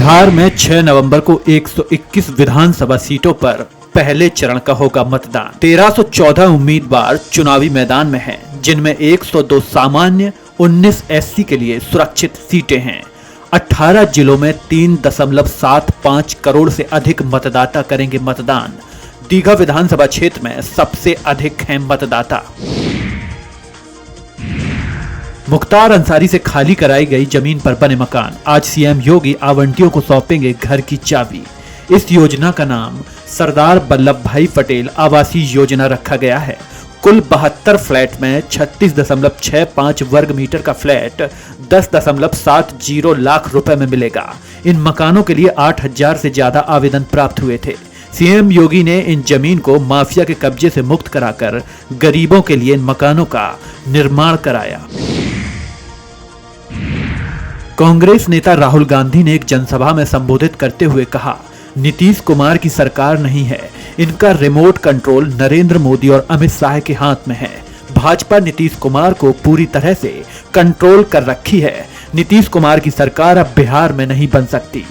बिहार में 6 नवंबर को 121 विधानसभा सीटों पर पहले चरण का होगा मतदान। 1314 उम्मीदवार चुनावी मैदान में हैं, जिनमें 102 सामान्य, 19 एससी के लिए सुरक्षित सीटें हैं। 18 जिलों में 3.75 करोड़ से अधिक मतदाता करेंगे मतदान। दीघा विधानसभा क्षेत्र में सबसे अधिक हैं मतदाता। मुख्तार अंसारी से खाली कराई गई जमीन पर बने मकान। आज सीएम योगी आवंटियों को सौंपेंगे घर की चाबी। इस योजना का नाम सरदार वल्लभ भाई पटेल आवासीय योजना रखा गया है। कुल 72 फ्लैट में 36.65 वर्ग मीटर का फ्लैट 10.70 लाख रुपए में मिलेगा। इन मकानों के लिए 8000 से ज्यादा आवेदन प्राप्त हुए थे। सीएम योगी ने इन जमीन को माफिया के कब्जे से मुक्त कराकर गरीबों के लिए इन मकानों का निर्माण कराया। कांग्रेस नेता राहुल गांधी ने एक जनसभा में संबोधित करते हुए कहा, नीतीश कुमार की सरकार नहीं है, इनका रिमोट कंट्रोल नरेंद्र मोदी और अमित शाह के हाथ में है। भाजपा नीतीश कुमार को पूरी तरह से कंट्रोल कर रखी है। नीतीश कुमार की सरकार अब बिहार में नहीं बन सकती।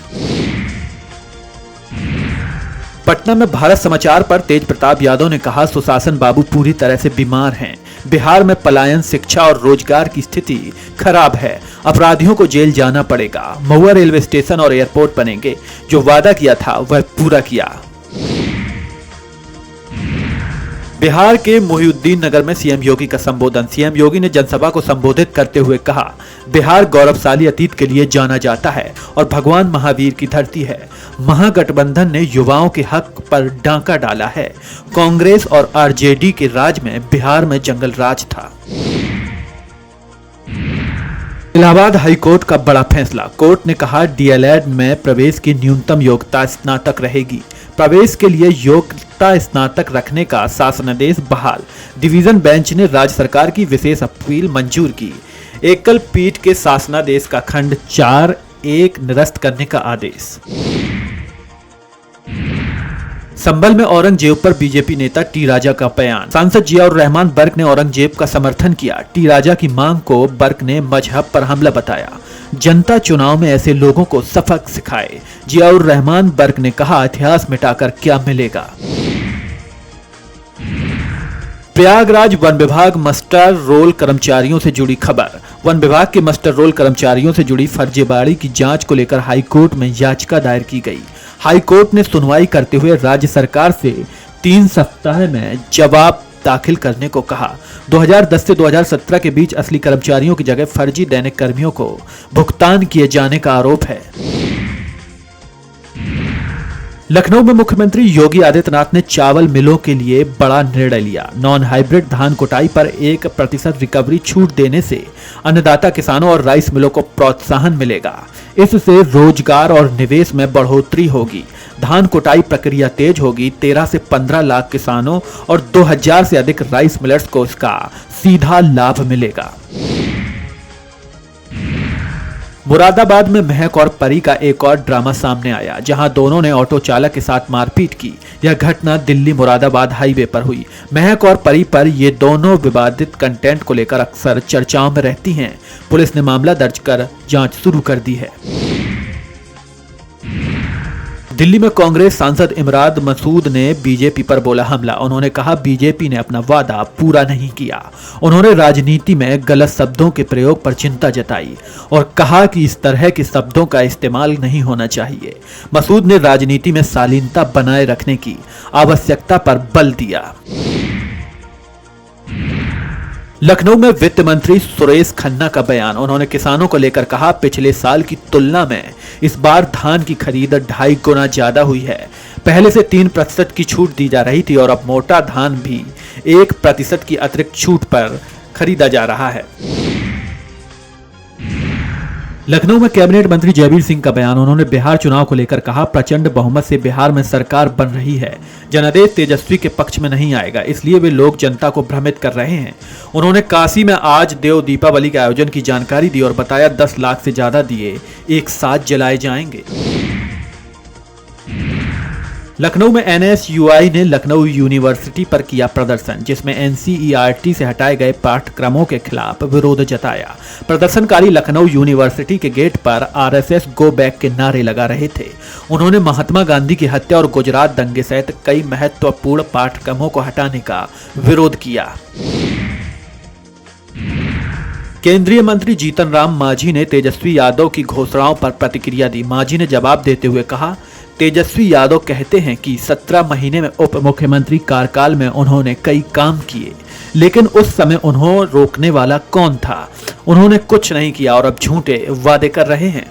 पटना में भारत समाचार पर तेज प्रताप यादव ने कहा, सुशासन बाबू पूरी तरह से बीमार हैं। बिहार में पलायन, शिक्षा और रोजगार की स्थिति खराब है। अपराधियों को जेल जाना पड़ेगा। महुआ रेलवे स्टेशन और एयरपोर्ट बनेंगे। जो वादा किया था वह पूरा किया। बिहार के मोहिउद्दीन नगर में सीएम योगी का संबोधन। सीएम योगी ने जनसभा को संबोधित करते हुए कहा, बिहार गौरवशाली अतीत के लिए जाना जाता है और भगवान महावीर की धरती है। महागठबंधन ने युवाओं के हक पर डांका डाला है। कांग्रेस और आरजेडी के राज में बिहार में जंगल राज था। इलाहाबाद हाईकोर्ट का बड़ा फैसला। कोर्ट ने कहा, डीएलएड में प्रवेश की न्यूनतम योग्यता स्नातक रहेगी। प्रवेश के लिए योग्यता स्नातक रखने का शासनादेश बहाल। डिवीजन बेंच ने राज्य सरकार की विशेष अपील मंजूर की। एकल पीठ के शासनादेश का खंड 4(1) निरस्त करने का आदेश। संभल में औरंगजेब पर बीजेपी नेता टी राजा का बयान। सांसद जियाउर रहमान बर्क ने औरंगजेब का समर्थन किया। टी राजा की मांग को बर्क ने मजहब पर हमला बताया। जनता चुनाव में ऐसे लोगों को सबक सिखाए। जियाउर रहमान बर्क ने कहा, इतिहास मिटाकर क्या मिलेगा। प्रयागराज वन विभाग मस्टर रोल कर्मचारियों से जुड़ी खबर। वन विभाग के मस्टर रोल कर्मचारियों से जुड़ी फर्जीवाड़े की जांच को लेकर हाईकोर्ट में याचिका दायर की गई। हाईकोर्ट ने सुनवाई करते हुए राज्य सरकार से 3 सप्ताह में जवाब दाखिल करने को कहा। 2010 से 2017 के बीच असली कर्मचारियों की जगह फर्जी दैनिक कर्मियों को भुगतान किए जाने का आरोप है। लखनऊ में मुख्यमंत्री योगी आदित्यनाथ ने चावल मिलों के लिए बड़ा निर्णय लिया। नॉन हाइब्रिड धान कुटाई पर 1% रिकवरी छूट देने से अन्नदाता किसानों और राइस मिलों को प्रोत्साहन मिलेगा। इससे रोजगार और निवेश में बढ़ोतरी होगी। धान कुटाई प्रक्रिया तेज होगी। 13 से 15 लाख किसानों और 2000 से अधिक राइस मिलर्स को इसका सीधा लाभ मिलेगा। मुरादाबाद में महक और परी का एक और ड्रामा सामने आया, जहां दोनों ने ऑटो चालक के साथ मारपीट की। यह घटना दिल्ली मुरादाबाद हाईवे पर हुई। महक और परी पर ये दोनों विवादित कंटेंट को लेकर अक्सर चर्चाओं में रहती हैं। पुलिस ने मामला दर्ज कर जांच शुरू कर दी है। दिल्ली में कांग्रेस सांसद इमरान मसूद ने बीजेपी पर बोला हमला। उन्होंने कहा, बीजेपी ने अपना वादा पूरा नहीं किया। उन्होंने राजनीति में गलत शब्दों के प्रयोग पर चिंता जताई और कहा कि इस तरह के शब्दों का इस्तेमाल नहीं होना चाहिए। मसूद ने राजनीति में शालीनता बनाए रखने की आवश्यकता पर बल दिया। लखनऊ में वित्त मंत्री सुरेश खन्ना का बयान। उन्होंने किसानों को लेकर कहा, पिछले साल की तुलना में इस बार धान की खरीद 2.5 गुना ज्यादा हुई है। पहले से 3% की छूट दी जा रही थी और अब मोटा धान भी 1% की अतिरिक्त छूट पर खरीदा जा रहा है। लखनऊ में कैबिनेट मंत्री जयवीर सिंह का बयान। उन्होंने बिहार चुनाव को लेकर कहा, प्रचंड बहुमत से बिहार में सरकार बन रही है। जनादेश तेजस्वी के पक्ष में नहीं आएगा, इसलिए वे लोग जनता को भ्रमित कर रहे हैं। उन्होंने काशी में आज देव दीपावली के आयोजन की जानकारी दी और बताया, 10 लाख से ज्यादा दिए एक साथ जलाए जाएंगे। लखनऊ में NSUI ने लखनऊ यूनिवर्सिटी पर किया प्रदर्शन, जिसमें NCERT से हटाए गए पाठ्यक्रमों के खिलाफ विरोध जताया। प्रदर्शनकारी लखनऊ यूनिवर्सिटी के गेट पर RSS गो बैक के नारे लगा रहे थे। उन्होंने महात्मा गांधी की हत्या और गुजरात दंगे सहित कई महत्वपूर्ण पाठ्यक्रमों को हटाने का विरोध किया। केंद्रीय मंत्री जीतन राम मांझी ने तेजस्वी यादव की घोषणाओं पर प्रतिक्रिया दी। मांझी ने जवाब देते हुए कहा, तेजस्वी यादव कहते हैं कि 17 महीने में उप मुख्यमंत्री कार्यकाल में उन्होंने कई काम किए, लेकिन उस समय उन्हें रोकने वाला कौन था? उन्होंने कुछ नहीं किया और अब झूठे वादे कर रहे हैं।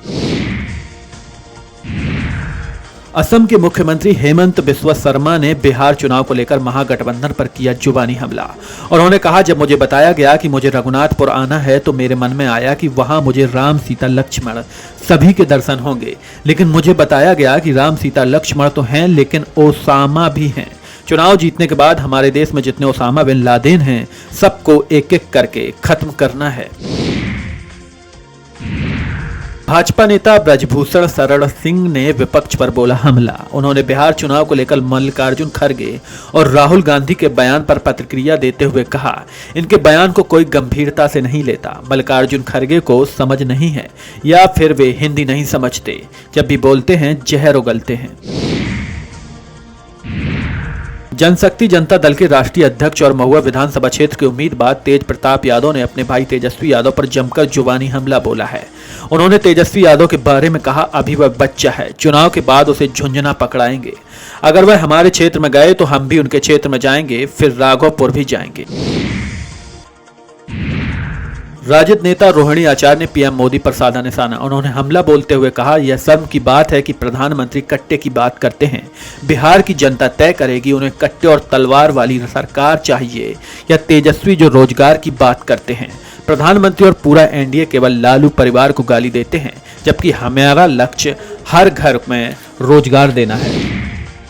असम के मुख्यमंत्री हेमंत बिस्वा शर्मा ने बिहार चुनाव को लेकर महागठबंधन पर किया जुबानी हमला। उन्होंने कहा, जब मुझे बताया गया कि मुझे रघुनाथपुर आना है तो मेरे मन में आया कि वहां मुझे राम सीता लक्ष्मण सभी के दर्शन होंगे, लेकिन मुझे बताया गया कि राम सीता लक्ष्मण तो हैं लेकिन ओसामा भी हैं। चुनाव जीतने के बाद हमारे देश में जितने ओसामा बिन लादेन हैं सबको एक एक करके खत्म करना है। भाजपा नेता ब्रजभूषण शरण सिंह ने विपक्ष पर बोला हमला। उन्होंने बिहार चुनाव को लेकर मल्लिकार्जुन खड़गे और राहुल गांधी के बयान पर प्रतिक्रिया देते हुए कहा, इनके बयान को कोई गंभीरता से नहीं लेता। मल्लिकार्जुन खड़गे को समझ नहीं है या फिर वे हिंदी नहीं समझते, जब भी बोलते हैं जहर उगलते हैं। जनशक्ति जनता दल के राष्ट्रीय अध्यक्ष और महुआ विधानसभा क्षेत्र के उम्मीदवार तेज प्रताप यादव ने अपने भाई तेजस्वी यादव पर जमकर जुबानी हमला बोला है। उन्होंने तेजस्वी यादव के बारे में कहा, अभी वह बच्चा है, चुनाव के बाद उसे झुंझुना पकड़ाएंगे। अगर वह हमारे क्षेत्र में गए तो हम भी उनके क्षेत्र में जाएंगे, फिर राघोपुर भी जाएंगे। राजद नेता रोहिणी आचार्य ने पीएम मोदी पर साधा निशाना। उन्होंने हमला बोलते हुए कहा, यह शर्म की बात है कि प्रधानमंत्री कट्टे की बात करते हैं। बिहार की जनता तय करेगी उन्हें कट्टे और तलवार वाली सरकार चाहिए या तेजस्वी जो रोजगार की बात करते हैं। प्रधानमंत्री और पूरा एनडीए केवल लालू परिवार को गाली देते हैं, जबकि हमारा लक्ष्य हर घर में रोजगार देना है।